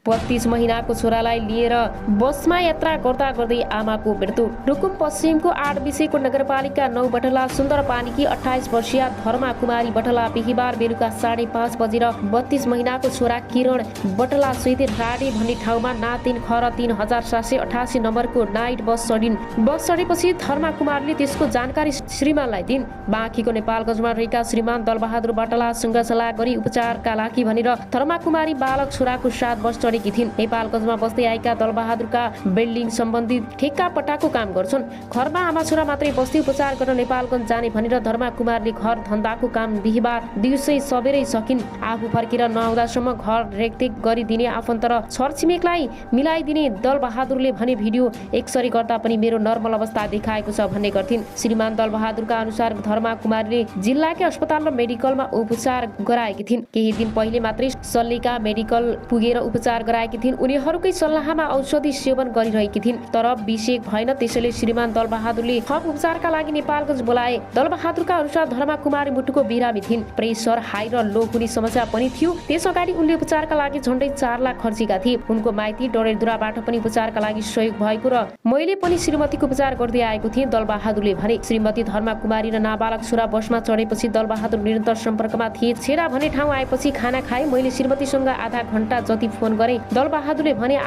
32 महिनाको छोरालाई लिएर बसमा यात्रा गर्दा गर्दै आमाको मृत्यु। रुकुम पश्चिमको 8 विषयको नगरपालिका 9 बटला सुन्दरपानीकी 28 वर्षीय धर्मा कुमारी बटला बिहीबार बेलुका 5:30 बजेर 32 महिनाको छोरा किरण बटला सहित राडे भन्ने ठाउँमा ना 3 ख 3788 नम्बरको नाइट बस चढिन्। बस चढेपछि धर्मा कुमारले त्यसको जानकारी श्रीमानलाई दिइन्। बाँकीको नेपालगञ्जमा रहेका श्रीमान दलबहादुर बटलासँग सल्लाह गरी उपचारका लागि भनेर धर्मा कुमारी बालक छोराको साथ बस चढेकी थिइन्। नेपालगञ्जमा बस्दै आएका दलबहादुरका बिल्डिङ सम्बन्धी ठेक्का पट्टाको काम गर्छन्। घरमा आमा छोरा मात्रै बस्दै उपचार गर्न नेपालगञ्ज जाने भनेर धर्मा कुमारले घर धन्दाको काम बिहीबार दिउँसै सबेरै सकिन्। आफू फर्केर नआउँदासम्म घर रेखदेख गरिदिने आफन्त र छरछिमेकलाई मिलाइदिने दलबहादुरले भने भिडियो एकसरी गर्दा पनि मेरो नर्मल अवस्था देखाएको छ भन्ने गर्थिन्। श्रीमान दलबहादुरका अनुसार धर्मा कुमारीले जिल्लाकै अस्पताल र मेडिकलमा उपचार गराएकी थिइन्। केही दिन पहिले मात्रै सल्लेका मेडिकल पुगेर उपचार गराएकी थिइन्। उनीहरूकै सल्लाहमा औषधि सेवन गरिरहेकी थिइन्, तर विषेक भएन। त्यसैले श्रीमान दलबहादुरले थप उपचारका लागि नेपालगञ्ज बोलाए। दलबहादुरका अनुसार धर्मा कुमारी मुटुको बिरामी थिइन्। प्रेसर हाई र लो हुने समस्या पनि थियो। त्यसअगाडि उनले उपचारका लागि झन्डै 4 लाख खर्चेका थिए। उनको माइती डडेलधुराबाट पनि उपचारका लागि सहयोग भएको र मैले पनि श्रीमतीको उपचार गर्दै आएको थिएँ, दलबहादुरले भने। श्रीमती धर्मा कुमारी र नाबालक छोरा बसमा चढेपछि दलबहादुर निरन्तर सम्पर्कमा थिए। छेडा भन्ने ठाउँ आएपछि खाना खाए। मैले श्रीमतीसँग आधा घण्टा जति फोन गरेँ। दलबहादुरले भने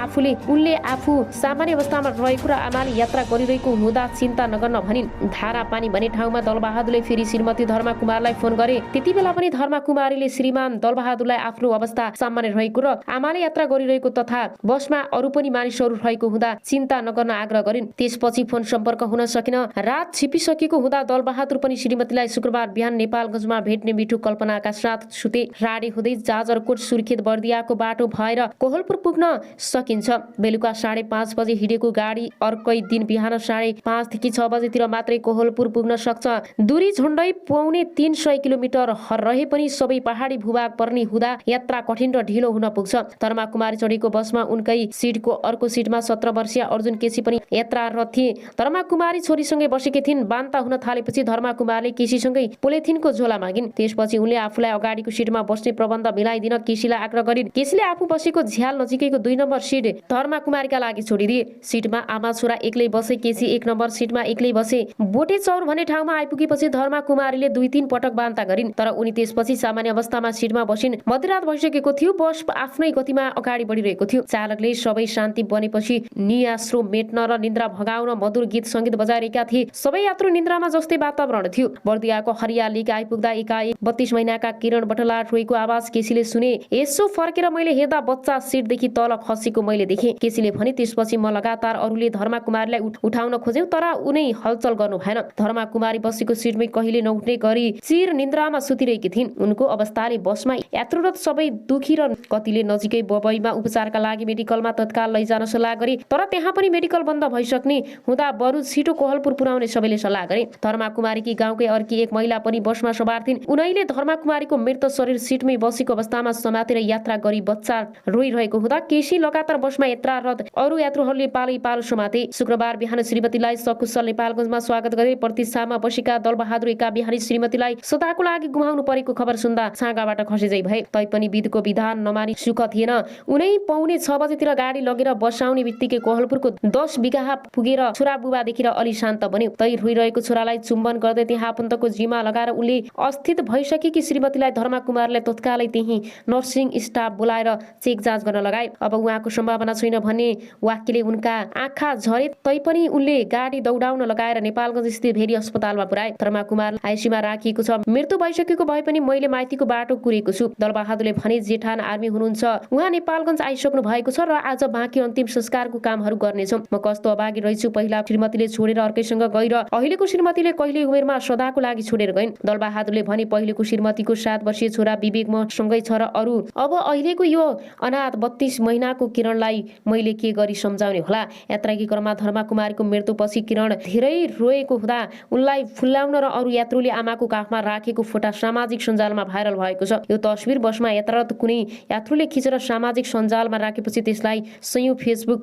उनले आफू सामान्य अवस्थामा रहेको र आमाले यात्रा गरिरहेको हुँदा चिन्ता नगर्न भनिन्। धारा पानी भन्ने ठाउँमा दलबहादुरले फेरि श्रीमती धर्मा कुमारलाई फोन गरे। त्यति बेला पनि धर्मा कुमारीले श्रीमान दलबहादुरलाई आफ्नो अवस्था सामान्य रहेको र आमाले यात्रा गरिरहेको तथा बसमा अरू पनि मानिसहरू रहेको हुँदा चिन्ता नगर्न आग्रह गरिन्। त्यसपछि फोन सम्पर्क हुन सकेन। रात छिपिसकेको हुँदा दलबहादुर पनि श्रीमतीलाई शुक्रबार बिहान नेपालगञ्जमा भेट्ने मिठो कल्पनाका साथ सुते। राडे हुँदै जाजरकोट सुर्खेत बर्दियाको बाटो भएर कोहलपुर पुग्न सकिन्छ। बेलुका 5:30 बजे हिँडेको गाडी अर्कै दिन बिहान 5:30 देखि 6 बजेतिर मात्रै कोहलपुर पुग्न सक्छ। दूरी झन्डै 350 किलोमिटर रहे पनि सबै पहाडी भूभाग पर्ने हुँदा यात्रा कठिन र ढिलो हुन पुग्छ। धर्मा कुमारी चढेको बसमा उनकै सिटको अर्को सिटमा 17 वर्षीय अर्जुन केसी पनि यात्रारत थिए। धर्मा कुमारी छोरीसँगै बसेकी थिइन्। बान्ता हुन थालेपछि धर्मा कुमारले केसीसँगै पोलिथिनको झोला मागिन्। त्यसपछि उनले आफूलाई अगाडिको सिटमा बस्ने प्रबन्ध मिलाइदिन केसीलाई आग्रह गरिन्। केसीले आफू बसेको झ्याल नजिकैको 2 नम्बर सिट धर्मा कुमारीका लागि छोडिदिए। सिटमा आमा छोरा एक्लै बसे। केसी 1 नम्बर सिटमा एक्लै बसे। बोटे चौर भन्ने ठाउँमा आइपुगेपछि धर्मा कुमारीले 2-3 पटक बान्ता गरिन्, तर उनी त्यसपछि सामान्य अवस्थामा सिटमा बसिन्। मध्यरात भइसकेको थियो। बस आफ्नै गतिमा अगाडि बढिरहेको थियो। चालकले सबै शान्ति बनेपछि नियास्रो मेट्न र निन्द्रा भगाउन मधुर गीत सङ्गीत बजाइरहेका थिए। सबै यात्रु निन्द्रामा जस्तै वातावरण थियो। बर्दियाको हरियालीका आइपुग्दा एकाएक 32 महिनाका किरण बटला रोएको आवाज केसीले सुने। यसो फर्केर मैले हेर्दा बच्चा सिटदेखि तल खसेको मैले देखेँ, केसीले भने। त्यसपछि म लगातार अरूले धर्मा कुमारीलाई उठाउन खोज्यौं, तर उनी हलचल गर्नु भएन। धर्मा कुमारी बसेको सिटमै कहिले नउठ्ने गरी चिर निन्द्रामा सुतिरहेकी थिइन्। उनको अवस्थाले बसमा यात्रुरत सबै दुखी र कतिले नजिकै बबईमा उपचारका लागि मेडिकलमा तत्काल लैजान सल्लाह गरे, तर त्यहाँ पनि मेडिकल बन्द भइसक्ने हुँदा बरु छिटो कोहलपुर पुर्याउने सबैले सल्लाह गरे। धर्मा कुमारीकी गाउँकै अर्की एक महिला पनि बसमा सवार थिइन्। उनैले धर्मा कुमारीको मृत शरीर सिटमै बसेको अवस्थामा समातेर यात्रा गरी बच्चा रोइरहेको हुँदा केसी लगातार बसमा यात्रारत अरू यात्रुहरूले पालै पालो समाते। शुक्रबार बिहान श्रीमतीलाई सकुशल नेपालगञ्जमा स्वागत गरे। प्रतीक्षामा बसेका दलबहादुर एका बिहानी श्रीमतीलाई सदाको लागि गुमाउनु परेको खबर सुन्दा छाँगाबाट खसेजै भए। तैपनि विधिको विधान नमानी सुख थिएन। उनै 5:45 बजेतिर गाडी लगेर बसाउने बित्तिकै कोहलपुरको 10 बिघा पुगेर छोरा बुबा देखेर अलि शान्त बन्यो। तै रोइरहेको छोरालाई चुम्बन गर्दै त्यहाँ आफन्तको जिम्मा लगाएर उनले अस्थित भइसकेकी श्रीमतीलाई धर्मा कुमारले तत्कालै त्यही नर्सिङ स्टाफ बोलाएर चेक जाँच गर्न लगाए। अब उहाँको सम्भावना छैन भन्ने वाक्यले उनका आँखा झरे। तैपनि उनले गाडी दौडाउन लगाएर नेपालगञ्ज स्थित भेरी अस्पतालमा पुर्याए। धर्मा कुमार आइसीयूमा राखिएको छ। मृत्यु भइसकेको भए पनि मैले माइतीको बाटो कुरेको छु। दलबहादुरले भने जेठान आर्मी हुनुहुन्छ। उहाँ नेपालगञ्ज आइसक्नु भएको छ र आज बाँकी अन्तिम संस्कारको कामहरू गर्नेछौँ। म कस्तो अभागी रहेछु। पहिला श्रीमतीले छोडेर अर्कैसँग गएर अहिलेको श्रीमतीले कहिले उमेरमा सदाको लागि छोडेर गइन्। दलबहादुरले भने पहिलेको श्रीमतीको 7 वर्षीय छोरा विवेक म सँगै छ र अरू। अब अहिलेको यो अनाथ 32 महिनाको किरणलाई मैले के गरी सम्झाउने होला। यात्राकी क्रममा धर्मा कुमारीको मृत्युपछि किरण धेरै रोएको हुँदा उनलाई फुल्याउन र अरू यात्रुले आमाको काखमा राखेको फोटा सामाजिक सञ्जालमा भाइरल भएको छ। यो तस्बिर बसमा यात्रारत कुनै यात्रुले खिचेर सामाजिक सञ्जालमा राखेपछि त्यसलाई सयौं फेसबुक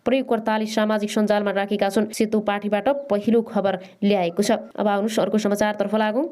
प्रयोगकर्ताले सामाजिक सञ्जालमा राखेका छन्। सेतो पार्टीबाट पहिलो खबर ल्याएको छ। अब आउनुहोस् अर्को समाचारतर्फ लागौं।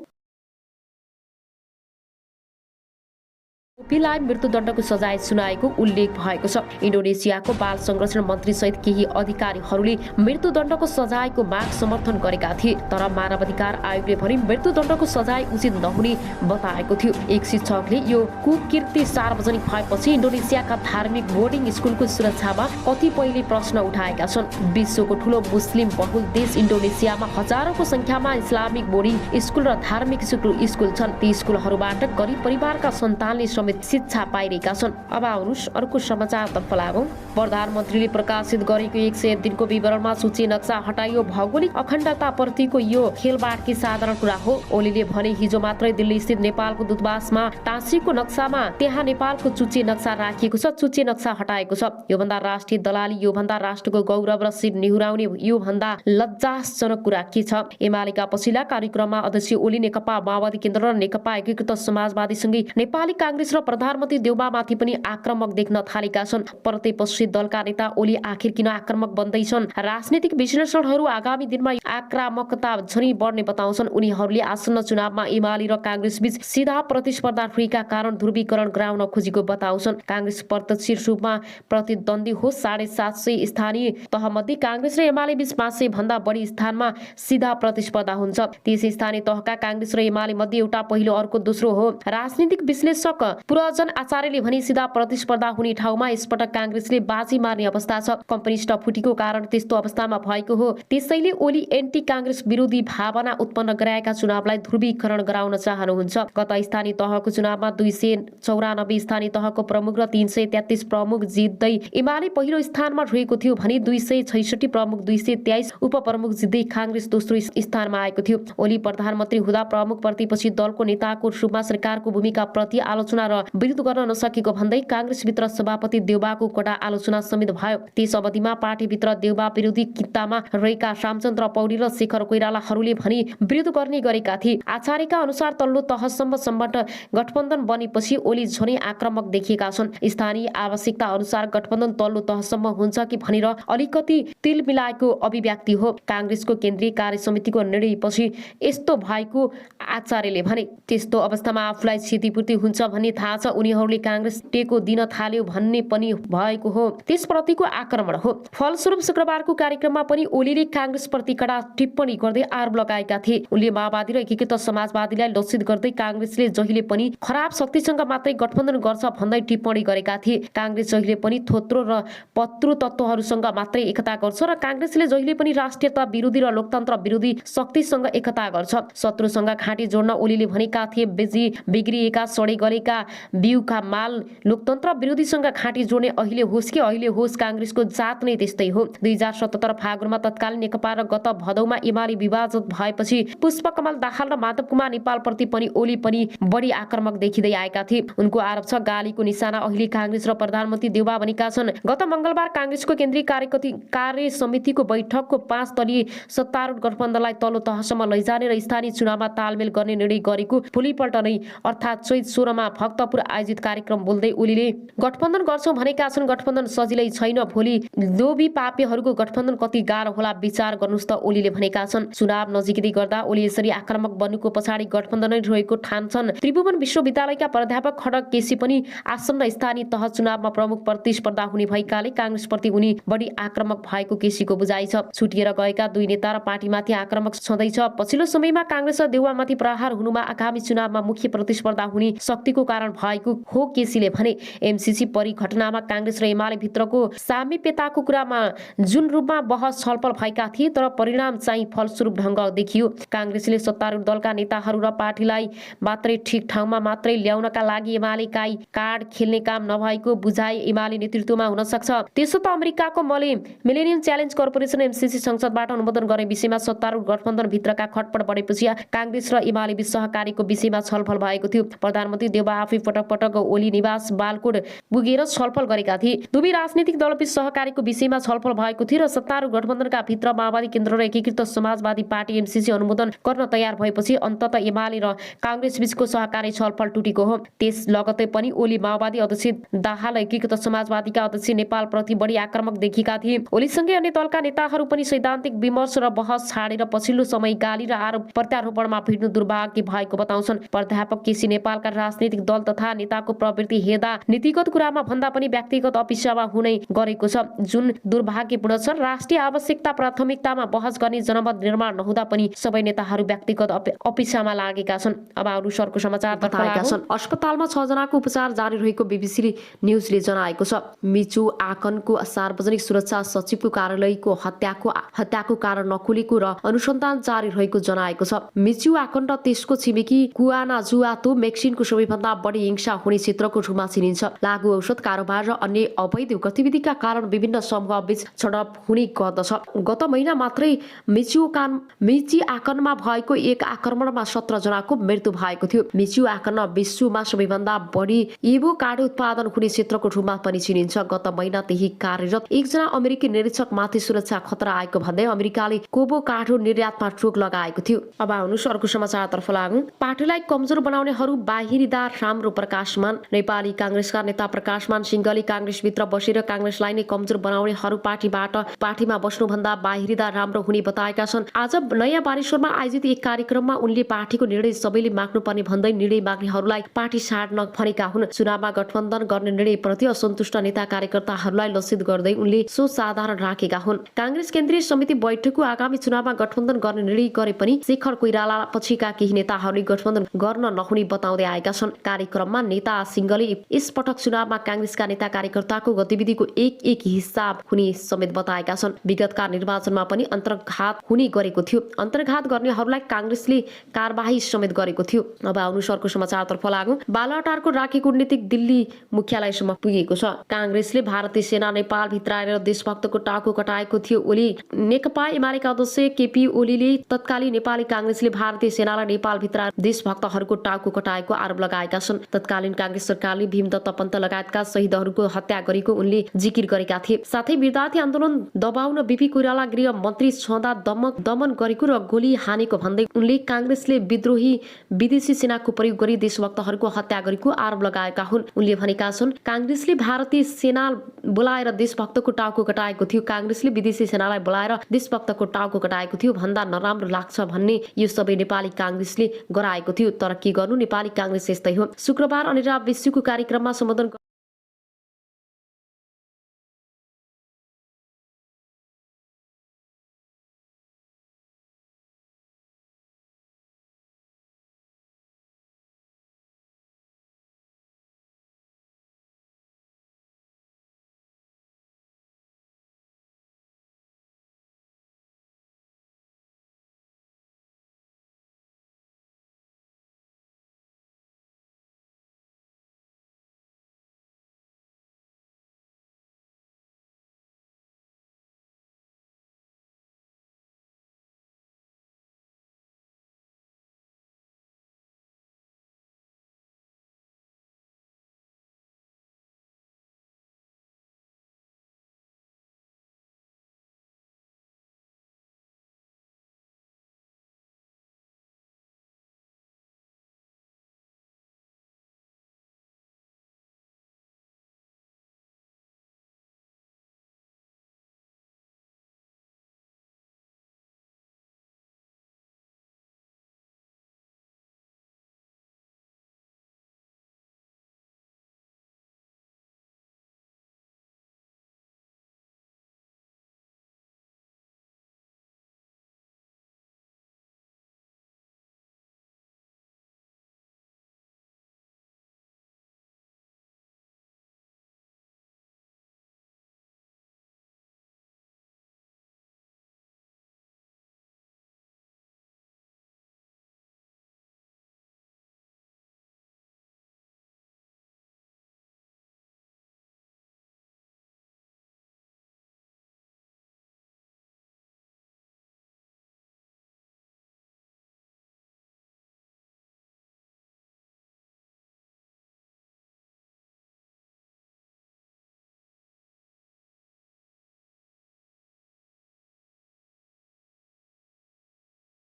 ओलीलाई मृत्युदण्डको सजाय सुनाएको उल्लेख भएको छ। इन्डोनेसियाको बाल संरक्षण मन्त्री सहित केही अधिकारीहरूले मृत्युदण्डको सजायको माग समर्थन गरेका थिए, तर मानवाधिकार आयोगले भने मृत्युदण्डको सजाय उचित नहुने बताएको थियो। एक शिक्षकले यो कुकृत्य सार्वजनिक भएपछि इन्डोनेसियाका धार्मिक बोर्डिङ स्कुलको सुरक्षामा कतिपयले प्रश्न उठाएका छन्। विश्वको ठूलो मुस्लिम बहुल देश इन्डोनेसियामा हजारौंको संख्यामा इस्लामिक बोर्डिङ स्कुल र धार्मिक स्कुल छन्। ती स्कुलहरूबाट गरिब परिवारका सन्तानले शिक्षा पाइरहेका छन्। अब आउनुहोस् अर्को समाचारतर्फ लागौं। प्रधानमन्त्रीले प्रकाशित गरेको 101 दिनको विवरणमा सूची नक्सा हटाइयो। भौगोलिक अखण्डताप्रतिको यो खेलबाड साधारण कुरा हो। ओलीले भने हिजो मात्रै दिल्ली स्थित नेपालको दूतावासमा टाँसिएको नक्सामा त्यहाँ नेपालको चुच्चे नक्सा राखिएको छ, चुच्चे नक्सा हटाएको छ। योभन्दा राष्ट्रिय दलाली, योभन्दा राष्ट्रको गौरव र शिर निहुराउने योभन्दा लज्जाजनक कुरा के छ? एमालेका पछिल्ला कार्यक्रममा अध्यक्ष ओली नेकपा माओवादी केन्द्र र नेकपा एकीकृत समाजवादीसँगै नेपाली कांग्रेस र प्रधानमन्त्री देउबामाथि पनि आक्रमक देख्न थालेका छन्। प्रतिपक्षी दलका नेता ओली आखिर किन आक्रमक बन्दैछन्? राजनीतिक विश्लेषणहरू आगामी दिनमा आक्रामकता झनै बढ्ने बताउँछन्। उनीहरूले आसन्न चुनावमा एमाले र कांग्रेस बीच सीधा प्रतिस्पर्धा हुनेका कारण ध्रुवीकरण गराउन खोजेको बताउँछन्। कांग्रेस प्रत्यक्ष रूपमा प्रतिद्वन्दी हो। 750 स्थानीय तहमध्ये कांग्रेस र एमाले बीच 500 भन्दा बढी स्थानमा सीधा प्रतिस्पर्धा हुन्छ। त्यस स्थानीय तहका कांग्रेस र एमाले मध्ये एउटा पहिलो, अर्को दोस्रो हो। राजनीतिक विश्लेषक पुरजन आचार्यले भने सीधा प्रतिस्पर्धा हुने ठाउँमा यसपटक कांग्रेसले बाजी मार्ने अवस्था छ। कम्युनिस्ट फुटेको कारण त्यस्तो अवस्थामा भएको हो। त्यसैले ओली एन्टी कांग्रेस विरोधी भावना उत्पन्न गराएका चुनावलाई ध्रुवीकरण गराउन चाहनुहुन्छ। गत स्थानीय तहको चुनावमा 294 स्थानीय तहको प्रमुख र 333 प्रमुख जित्दै एमाले पहिलो स्थानमा रहेको थियो भने 266 प्रमुख, 223 उपप्रमुख जित्दै कांग्रेस दोस्रो स्थानमा आएको थियो। ओली प्रधानमन्त्री हुँदा प्रमुख प्रतिपक्षी दलको नेताको रूपमा सरकारको भूमिका प्रति आलोचना र विरोध गर्न नसकेको भन्दै कांग्रेसभित्र सभापति देउबाको कडा आलोचना समेत भयो। त्यस अवधिमा पार्टीभित्र देउबा विरोधी कित्तामा रहेका रामचन्द्र पौडेल र शेखर कोइरालाहरूले भने विरोध गर्ने गरेका थिए। आचार्यका अनुसार तल्लो तहसम्मबाट गठबन्धन बनेपछि ओली झनै आक्रामक देखिएका छन्। स्थानीय आवश्यकता अनुसार गठबन्धन तल्लो तहसम्म हुन्छ कि भनेर अलिकति तिल मिलाएको अभिव्यक्ति हो। कांग्रेसको केन्द्रीय कार्य समितिको निर्णयपछि यस्तो भएको आचार्यले भने। त्यस्तो अवस्थामा आफूलाई क्षतिपूर्ति हुन्छ भन्ने थाहा छ। उनीहरूले कांग्रेस टेको दिन थाल्यो भन्ने पनि भएको हो। त्यसप्रतिको आक्रमण हो। फलस्वरूप शुक्रबारको कार्यक्रममा पनि ओलीले कांग्रेस प्रति कडा टिप्पणी गर्दै आरोप लगाएका थिए। उनले माओवादी र एकीकृत समाजवादीलाई लक्षित गर्दै कांग्रेसले जहिले पनि खराब शक्तिसँग मात्रै गठबन्धन गर्छ भन्दै टिप्पणी गरेका थिए। कांग्रेस जहिले पनि थोत्रो र पत्रु तत्त्वहरूसँग मात्रै एकता गर्छ र कांग्रेसले जहिले पनि राष्ट्रियता विरोधी र लोकतन्त्र विरोधी शक्तिसँग एकता गर्छ। शत्रुसँग घाँटी जोड्न ओलीले भनेका थिए बिग्रिएका सडे गलेका बिउका माल लोकतन्त्र विरोधीसँग घाँटी जोड्ने अहिले होस् कि अहिले होस् कांग्रेसको जात नै त्यस्तै हो। 2077 फागुनमा तत्कालीन नेकपा र गत भदौमा एमाले विभाजित भएपछि पुष्पकमल दाहाल र माधव कुमार नेपालप्रति पनि ओली पनि बढी आक्रमक देखिँदै आएका थिए। उनको आरोप छ गालीको निशाना अहिले कांग्रेस र प्रधानमन्त्री देउबा बनेका छन्। गत मंगलबार कांग्रेसको केन्द्रीय कार्य समितिको बैठकको 5 दलीय सत्तारूढ गठबन्धनलाई तल्लो तहसम्म लैजाने र स्थानीय चुनावमा तालमेल गर्ने निर्णय गरेको भोलिपल्ट नै अर्थात् चैत 16 मा भक्तपुर आयोजित कार्यक्रम बोल्दै ओलीले गठबन्धन गर्छौं भनेका छन्। गठबन्धन सजिलै छैन। भोलि लोभी पापीहरूको गठबन्धन कति गाह्रो होला विचार गर्नुस् त ओलीले भनेका छन्। चुनाव नजिकै गर्दा ओली यसरी आक्रामक बन्नुको पछाडि गठबन्धनै रहेको ठान्छन्। त्रिभुवन विश्वविद्यालयका प्राध्यापक खड्ग केसी पनि आसन्न स्थानीय तह चुनावमा प्रमुख प्रतिस्पर्धा हुने भएकाले कांग्रेसप्रति उनी बढी आक्रामक भएको केसीको बुझाइ छ। छुटिएर गएका दुई नेता र पार्टीमाथि आक्रामक छँदैछ। पछिल्लो समयमा कांग्रेस र देउबामाथि प्रहार हुनुमा आगामी चुनावमा मुख्य प्रतिस्पर्धा हुने शक्तिको कारण भएको हो केसीले भने। एमसीसी परिघटनामा कांग्रेस र एमाले भित्रको सामिप्यताको कुरामा जुन रूपमा बहस छलफल भएका थिए तर परिणाम चाहिँ फलस्वरूप ढंग देखियो। कांग्रेसले सत्तारूढ दलका नेताहरू र पार्टीलाई मात्रै ठिक ठाउँमा मात्रै ल्याउनका लागि एमाले कार्ड खेल्ने काम नभएको बुझाइ एमाले नेतृत्वमा हुन सक्छ। त्यसो त अमेरिकाको मिलेनियम च्यालेन्ज कर्पोरेसन एमसीसी संसदबाट अनुमोदन गर्ने विषयमा सत्तारूढ गठबन्धन भित्रका खटपट बढेपछि कांग्रेस र एमाले बीच सहकार्यको विषयमा छलफल भएको थियो। प्रधानमन्त्री देउबा आफै पटक पटक ओली निवास बालकोट पुगेर छलफल गरेका थिए। दुवै राजनीतिक दलबीच सहकार्यको विषयमा छलफल भएको थियो र सत्तारूढ गठबन्धनका भित्र माओवादी केन्द्र र एकीकृत समाजवादी पार्टी एमसीसी अनुमोदन गर्न तयार भएपछि अन्ततः एमाले र कांग्रेस बीचको सहकार्य छलफल टुटेको हो। त्यस लगतै पनि ओली माओवादी अध्यक्ष दाहाल एकीकृत समाजवादीका अध्यक्ष नेपाल प्रति बढी आक्रामक देखिएका थिए। ओलीसँगै अन्य दलका नेताहरू पनि सैद्धान्तिक विमर्श र बहस छाडेर पछिल्लो समय गाली र आरोप प्रत्यारोपणमा भिड्नु दुर्भाग्य भएको बताउँछन्। प्राध्यापक केसी नेपालका राजनीतिक दल तथा नेताको प्रवृत्ति हेर्दा नीतिगत कुरामा भन्दा पनि व्यक्तिगत अपेक्षामा हुने गरेको छ, जुन दुर्भाग्यपूर्ण छ। राष्ट्रिय आवश्यकता प्राथमिकतामा बहस गर्ने जनमत निर्माण नहुँदा पनि सबै नेताहरू व्यक्तिगत अपेक्षामा लागेका छन्। अब अनुसारको समाचार बताएका छन्। अस्पतालमा 6 जनाको उपचार जारी रहेको बीबीसी न्युजले जनाएको छ। मिचु आकनको सार्वजनिक सुरक्षा सचिवको कार्यालयको हत्याको कारण नखुलेको र अनुसन्धान जारी रहेको जनाएको छ। मिचु आकन र त्यसको छिमेकी कुआनाजुआतो मेक्सिनको सबैभन्दा बढी हिंसा हुने क्षेत्रको रूपमा चिनिन्छ। लागु औषध कारोबार र अन्य अवैध गतिविधिका कारण विभिन्न समूहबीच छनौट हुने गर्दछ। गत महिना मात्रै मिची आकनमा भएको एक आक्रमणमा 17 जनाको मृत्यु भएको थियो। मिचु आकन विश्वमा सबैभन्दा बढी एभोकाडो उत्पादन हुने क्षेत्रको रूपमा पनि चिनिन्छ। गत महिना त्यही कार्यरत एकजना अमेरिकी निरीक्षकमाथि सुरक्षा खतरा आएको भन्दै अमेरिकाले एभोकाडो निर्यातमा रोक लगाएको थियो। अब आउनुहोस् अर्को समाचारतर्फ लागौं। पार्टीलाई कमजोर बनाउनेहरू बाहिरीदार राम्रो प्रकाशमान। नेपाली कांग्रेसका नेता प्रकाशमान सिंहले कांग्रेसभित्र बसेर कांग्रेसलाई नै कमजोर बनाउनेहरू पार्टीमा बस्नुभन्दा बाहिरीदार राम्रो हुने बताएका छन्। आज नयाँ बानेश्वरमा आयोजित एक कार्यक्रममा उनले पार्टीको निर्णय सबैले माग्नुपर्ने भन्दै निर्णय माग्नेहरूलाई पार्टी छाड्न भनेका हुन्। चुनावमा गठबन्धन गर्ने निर्णयप्रति असन्तुष्ट नेता कार्यकर्ताहरूलाई लक्षित गर्दै उनले सो साधारण राखेका हुन्। कांग्रेस केन्द्रीय समिति बैठकको आगामी चुनावमा गठबन्धन गर्ने निर्णय गरे पनि शेखर कोइराला पछिका केही नेताहरूले गठबन्धन गर्न नहुने बताउँदै आएका छन्। कार्यक्रममा नेता सिंहले यसपटक चुनावमा कांग्रेसका नेता कार्यकर्ताको गतिविधिको एक हिसाब हुने समेत बताएका छन्। विगतका निर्वाचनमा पनि अन्तर्घात हुने गरेको थियो। अन्तर्घात गर्नेहरूलाई कांग्रेसले कारबाही समेत गरेको थियो। अब आउनुहोस् अर्को समाचारतर्फ लागौं। बालुवाटारको राखी कूटनीतिक दिल्ली मुख्यालयसम्म पुगेको छ। कांग्रेसले भारतीय सेना नेपाल भित्राएर देशभक्तको टाउको कटाएको थियो। ओली नेकपा एमालेका अध्यक्ष केपी ओलीले तत्कालीन नेपाली कांग्रेसले भारतीय सेनालाई नेपाल भित्र देशभक्तहरूको टाउको कटाएको आरोप लगाएका छन्। तत्कालीन कांग्रेस सरकारले भीमदत्त पन्त लगायतका शहीदहरूको हत्या गरेको उनले जिकिर गरेका थिए। साथै विद्यार्थी आन्दोलन दबाउन बीपी कोइराला गृह मन्त्री छँदा दमन गरेको र गोली हानेको भन्दै उनले कांग्रेसले विद्रोही विदेशी सेनाको प्रयोग गरी देशभक्तहरूको हत्या गरेको आरोप लगाएका हुन्। उनले भनेका छन् कांग्रेसले भारतीय सेना बोलाएर देशभक्तको टाउको कटाएको थियो। कांग्रेसले विदेशी सेनालाई बोलाएर देशभक्तको टाउको कटाएको थियो भन्दा नराम्रो लाग्छ भन्ने यो सबै नेपाली कांग्रेसले गराएको थियो। तर के गर्नु, नेपाली कांग्रेस यस्तै हो। शुक्रबार अनिराव विश्वको कार्यक्रममा सम्बोधन